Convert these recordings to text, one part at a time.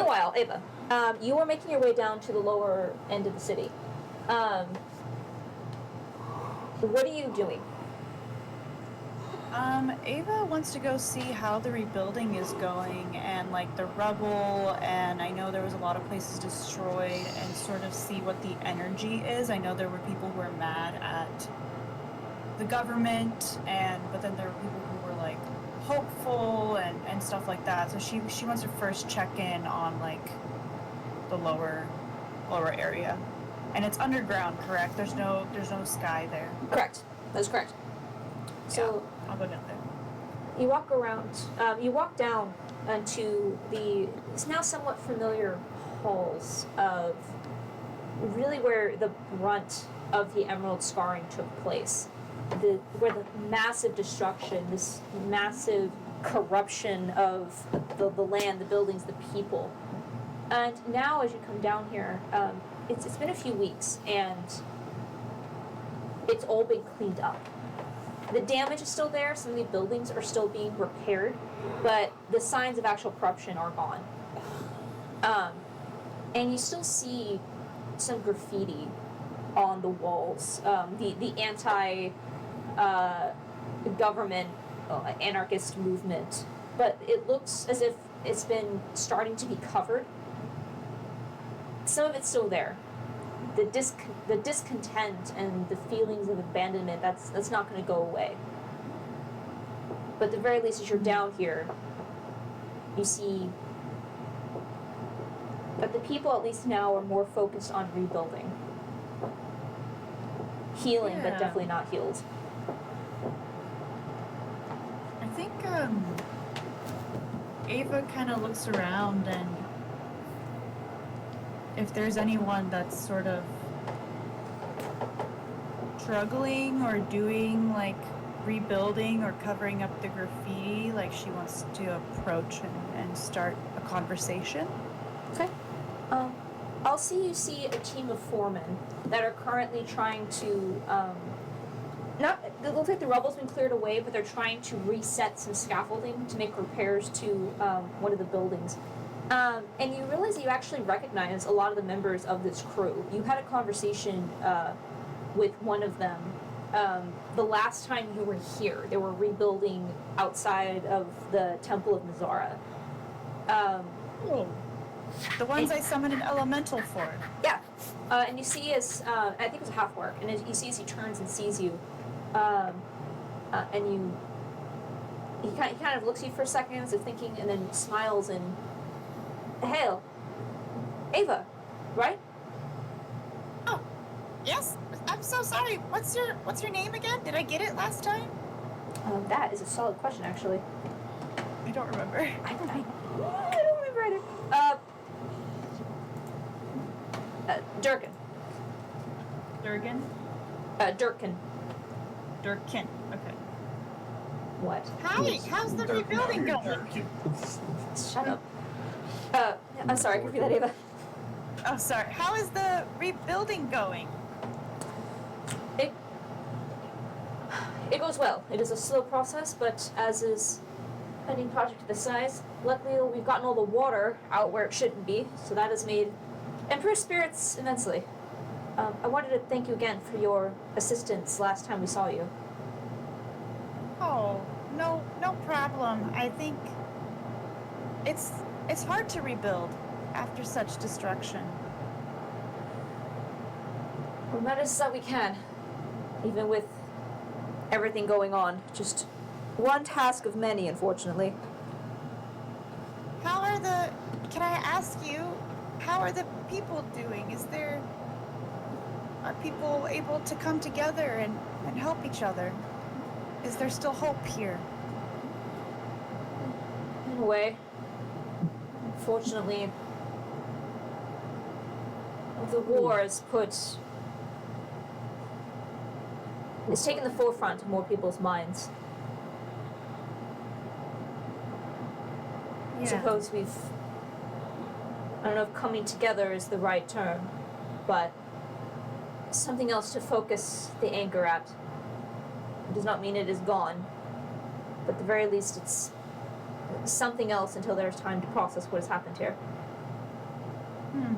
while, Ava, you are making your way down to the lower end of the city. What are you doing? Ava wants to go see how the rebuilding is going and like the rubble, and I know there was a lot of places destroyed, and sort of see what the energy is. I know there were people who were mad at the government, but then there were people who were like hopeful and stuff like that. So she wants to first check in on like the lower area. And it's underground, correct? There's no sky there. Correct. That's correct. So yeah, I'll go down there. You walk around. You walk down into it's now somewhat familiar halls of really where the brunt of the Emerald Scarring took place. Where the massive destruction, this massive corruption of the land, the buildings, the people. And now, as you come down here, it's been a few weeks, and it's all been cleaned up. The damage is still there. Some of the buildings are still being repaired, but the signs of actual corruption are gone. And you still see some graffiti on the walls. The anti-government anarchist movement, but it looks as if it's been starting to be covered. Some of it's still there. The discontent and the feelings of abandonment, that's not going to go away. But at the very least, as you're down here, you see that the people, at least now, are more focused on rebuilding. Healing, but definitely not healed. I think Ava kind of looks around, and if there's anyone that's sort of struggling or doing like rebuilding or covering up the graffiti, like she wants to approach and start a conversation. Okay. I'll see a team of foremen that are currently trying to it looks like the rubble's been cleared away, but they're trying to reset some scaffolding to make repairs to one of the buildings. And you realize that you actually recognize a lot of the members of this crew. You had a conversation with one of them the last time you were here. They were rebuilding outside of the Temple of Mizara. The ones I summoned an elemental for. Yeah. And you see I think it was a half-orc, and you see as he turns and sees you, and he kind of looks at you for a second as if thinking, and then smiles and, hail, Ava, right? Oh, yes. I'm so sorry. What's your name again? Did I get it last time? That is a solid question, actually. I don't remember. I don't remember either. Durkin. Durgan? Durkin. Durkin. Okay. What? Hi. How's the rebuilding going? Shut up. I'm sorry. Repeat that, Ava. Oh, sorry. How is the rebuilding going? It goes well. It is a slow process, but as is any project of this size, luckily we've gotten all the water out where it shouldn't be, so that has made improved spirits immensely. I wanted to thank you again for your assistance last time we saw you. Oh, no problem. I think it's hard to rebuild after such destruction. Well, that is that we can, even with everything going on. Just one task of many, unfortunately. Can I ask you, how are the people doing? Are people able to come together and help each other? Is there still hope here? In a way. Unfortunately, the war has it's taken the forefront of more people's minds. I suppose I don't know if coming together is the right term, but something else to focus the anger at. It does not mean it is gone, but at the very least it's something else until there's time to process what has happened here. Hmm.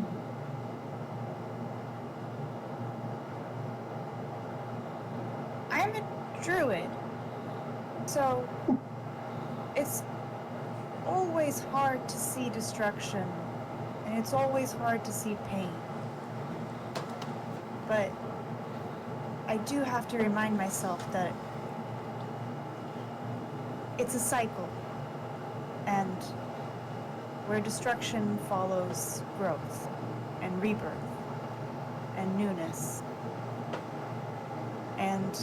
I'm a druid, so it's always hard to see destruction, and it's always hard to see pain. But I do have to remind myself that it's a cycle, and where destruction follows growth and rebirth and newness. And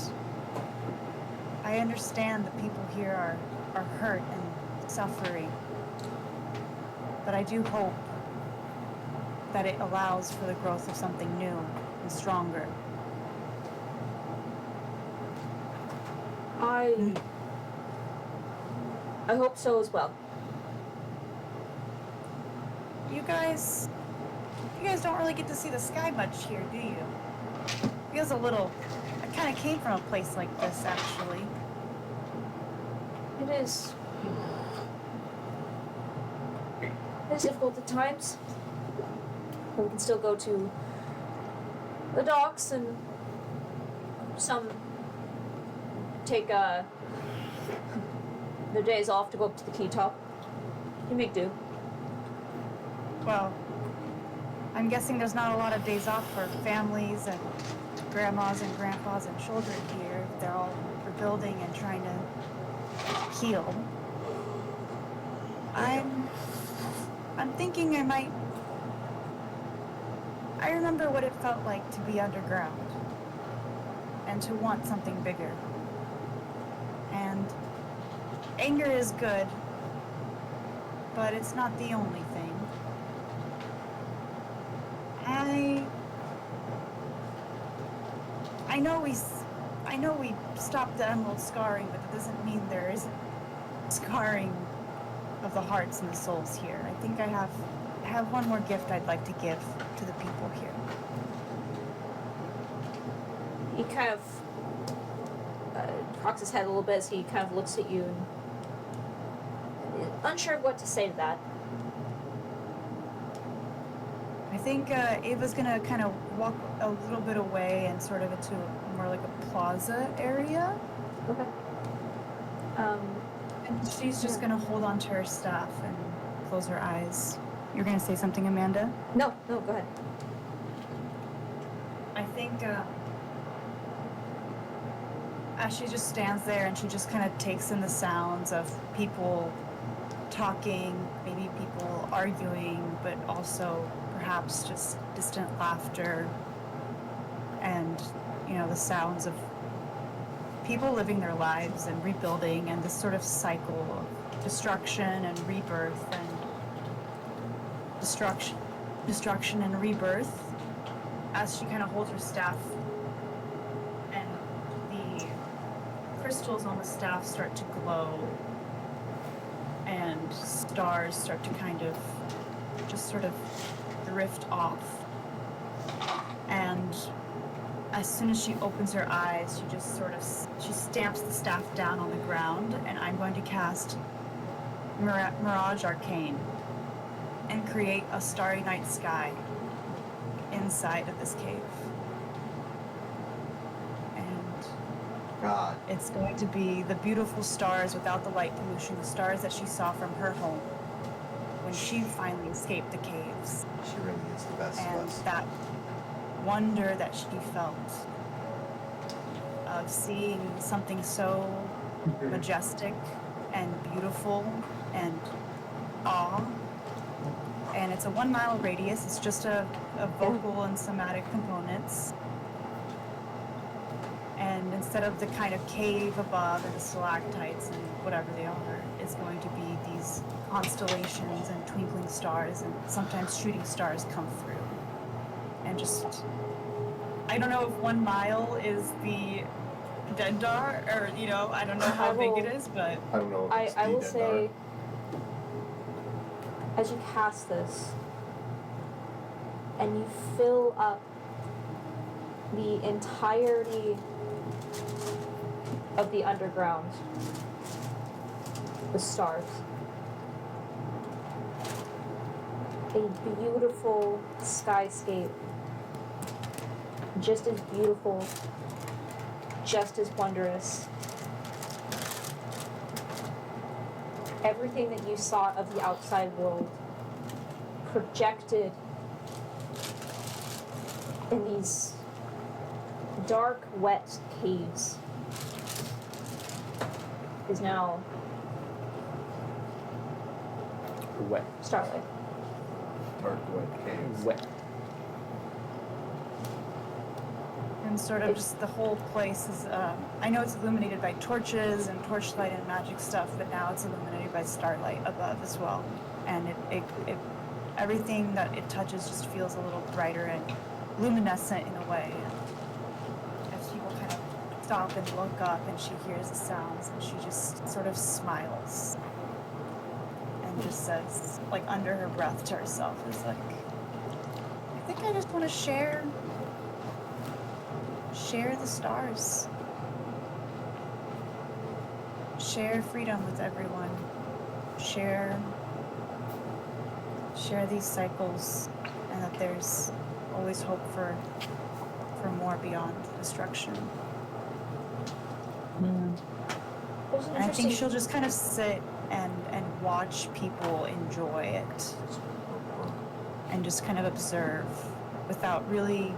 I understand that people here are hurt and suffering, but I do hope that it allows for the growth of something new and stronger. I hope so as well. You guys don't really get to see the sky much here, do you? Feels a little. I kind of came from a place like this, actually. It is. It's difficult at times. But we can still go to the docks, and some take their days off to go up to the key top. You make do. Well, I'm guessing there's not a lot of days off for families and grandmas and grandpas and children here. They're all rebuilding and trying to heal. I'm thinking I remember what it felt like to be underground and to want something bigger. And anger is good, but it's not the only thing. I know we stopped the emerald scarring, but that doesn't mean there isn't scarring of the hearts and the souls here. I think I have one more gift I'd like to give to the people here. He kind of cocks his head a little bit as he kind of looks at you and is unsure of what to say to that. I think Ava's gonna kind of walk a little bit away and sort of into more like a plaza area. Okay. And she's just gonna hold on to her staff and close her eyes. You're gonna say something, Amanda? No, go ahead. I think as she just stands there and she just kind of takes in the sounds of people talking, maybe people arguing, but also perhaps just distant laughter and, the sounds of people living their lives and rebuilding, and this sort of cycle of destruction and rebirth and destruction and rebirth. As she kind of holds her staff and the crystals on the staff start to glow and stars start to kind of just sort of drift off. And as soon as she opens her eyes, she stamps the staff down on the ground, and I'm going to cast Mirage Arcane and create a starry night sky inside of this cave. And God. it's going to be the beautiful stars without the light pollution, the stars that she saw from her home when she finally escaped the caves. She really is the best And of us. that wonder that she felt of seeing something so majestic and beautiful and awe. And it's a 1 mile radius. It's just a vocal and somatic components. And instead of the kind of cave above and the stalactites and whatever they are, it's going to be these constellations and twinkling stars, and sometimes shooting stars come through. And just, I don't know if 1 mile is the Dendar, or, I don't know how big it is, but I don't know if it's I will the say, as you cast this, and you fill up the entirety of the underground with stars, a beautiful skyscape. Just as beautiful, just as wondrous. Everything that you saw of the outside world projected in these dark, wet caves is now Wet. starlight. Dark wet caves. Wet. And sort of just the whole place is, I know it's illuminated by torches and torchlight and magic stuff, but now it's illuminated by starlight above as well. And it everything that it touches just feels a little brighter and luminescent in a way. As people kind of stop and look up and she hears the sounds and she just sort of smiles. And just says, like under her breath to herself, is like, I think I just want to share the stars. Share freedom with everyone. Share these cycles, and that there's always hope for more beyond destruction. There's an And I think interesting she'll just kind of sit and watch people enjoy it and just kind of observe without really.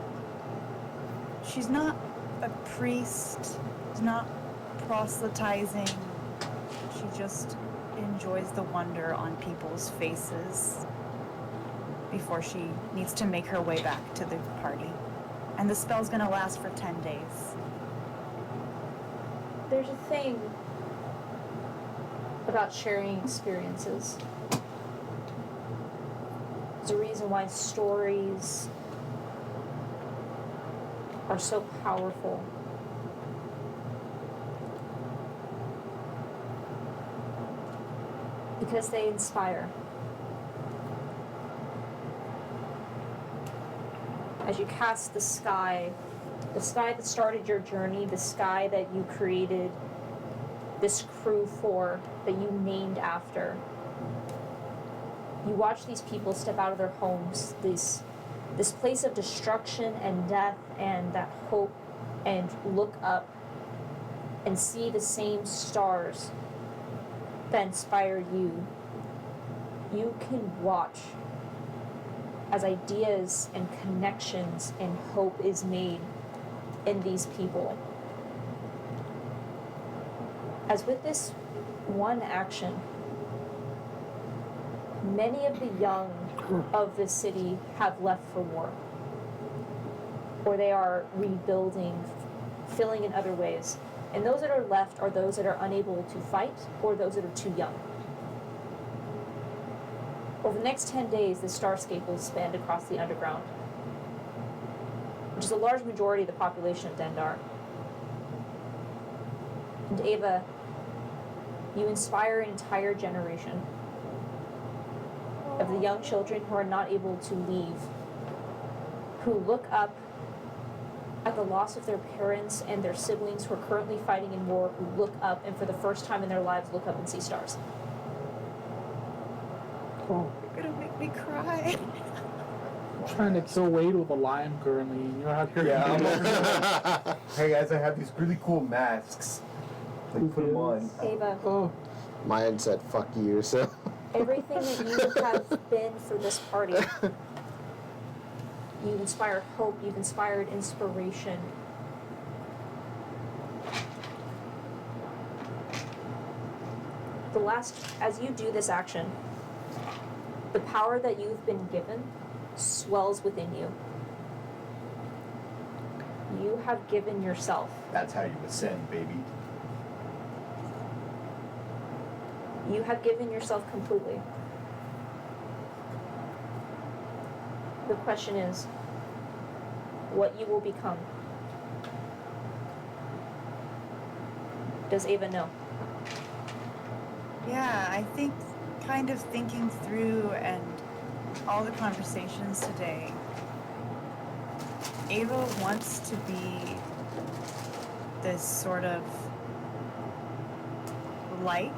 She's not a priest, she's not proselytizing, she just enjoys the wonder on people's faces before she needs to make her way back to the party. And the spell's gonna last for 10 days. There's a thing about sharing experiences. There's a reason why stories are so powerful. Because they inspire. As you cast the sky that started your journey, the sky that you created this crew for, that you named after. You watch these people step out of their homes, this place of destruction and death and that hope, and look up and see the same stars that inspire you. You can watch as ideas and connections and hope is made in these people. As with this one action, many of the young of the city have left for war, or they are rebuilding, filling in other ways. And those that are left are those that are unable to fight or those that are too young. Over the next 10 days, the starscape will expand across the underground, which is a large majority of the population of Dendar. And Ava, you inspire an entire generation of the young children who are not able to leave, who look up at the loss of their parents and their siblings who are currently fighting in war, who look up and for the first time in their lives look up and see stars. Oh, You're gonna make me cry. I'm trying to kill Wade with a lime currently, and you're out here. Yeah, I'm over here. Hey guys, I have these really cool masks. Like, put them on. Ava, Oh, Mine said fuck you, so. everything that you have been for this party, you've inspired hope, you've inspired inspiration. As you do this action, the power that you've been given swells within you. You have given yourself. That's how you ascend, baby. You have given yourself completely. The question is, what you will become. Does Ava know? Yeah, I think kind of thinking through and all the conversations today, Ava wants to be this sort of light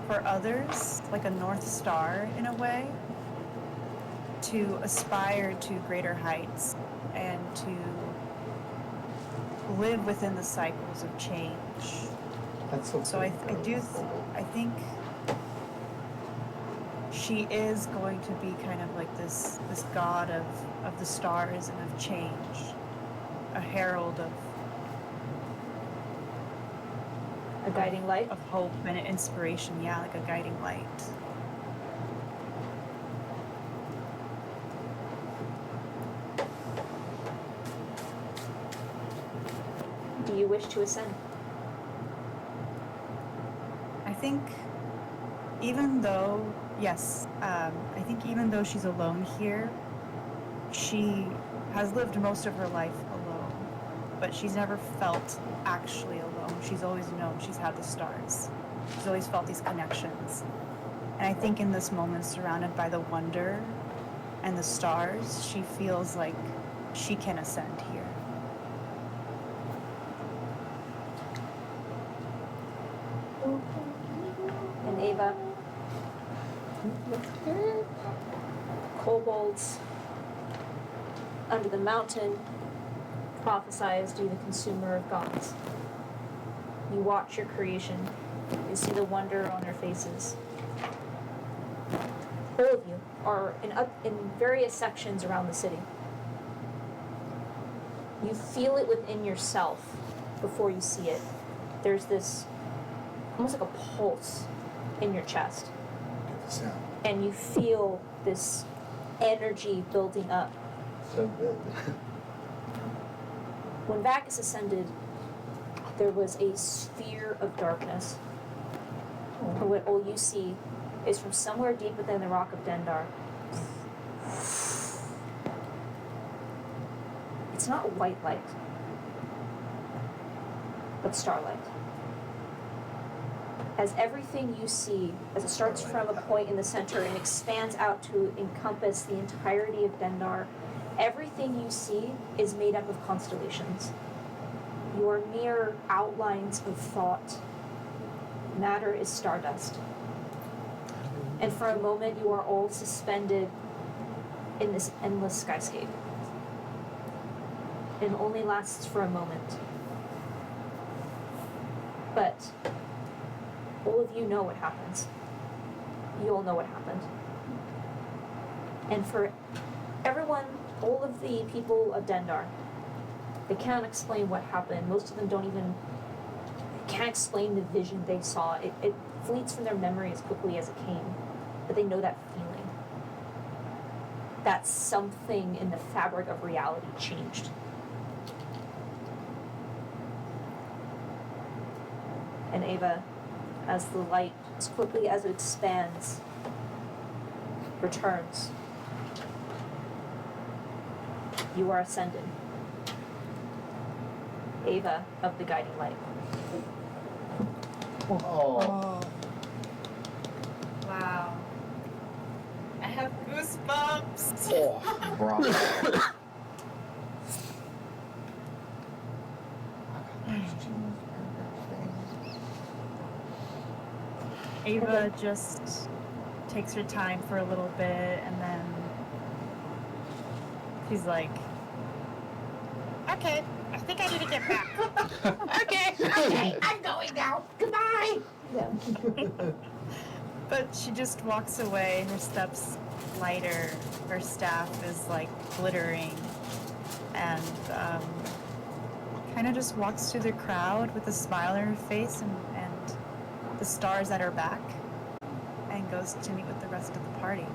for others, like a North Star in a way, to aspire to greater heights and to live within the cycles of change. That's so. So I think she is going to be kind of like this god of the stars and of change, a herald A guiding light. of hope and inspiration. Yeah, like a guiding light. Do you wish to ascend? I think even though, yes, I think even though she's alone here, she has lived most of her life alone, but she's never felt actually alone. She's always known she's had the stars. She's always felt these connections. And I think in this moment, surrounded by the wonder and the stars, she feels like she can ascend here. And Ava. Kobolds under the mountain prophesies you the consumer of gods. You watch your creation. You see the wonder on their faces. All of you are in various sections around the city. You feel it within yourself before you see it. There's this almost like a pulse in your chest. Sound. And you feel this energy building up. So good. When Vacus ascended, there was a sphere of darkness. And what all you see is from somewhere deep within the rock of Dendar. It's not white light, but starlight. As everything you see, as it starts from a point in the center and expands out to encompass the entirety of Dendar, everything you see is made up of constellations. You are mere outlines of thought. Matter is stardust. And for a moment, you are all suspended in this endless skyscape. It only lasts for a moment. But all of you know what happens. You all know what happened. And for everyone, all of the people of Dendar, they can't explain what happened. Most of them can't explain the vision they saw. It fleets from their memory as quickly as it came. But they know that feeling. That something in the fabric of reality changed. And Ava, as the light, as quickly as it expands, returns. You are ascended. Ava of the guiding light. Oh. Wow. I have goosebumps. Oh. Bravo. Ava just takes her time for a little bit and then she's like, Okay, I think I need to get back. Okay, I'm going now. Goodbye. Yeah. but she just walks away, her steps lighter, her staff is like glittering, and kind of just walks through the crowd with a smile on her face and the stars at her back, and goes to meet with the rest of the party.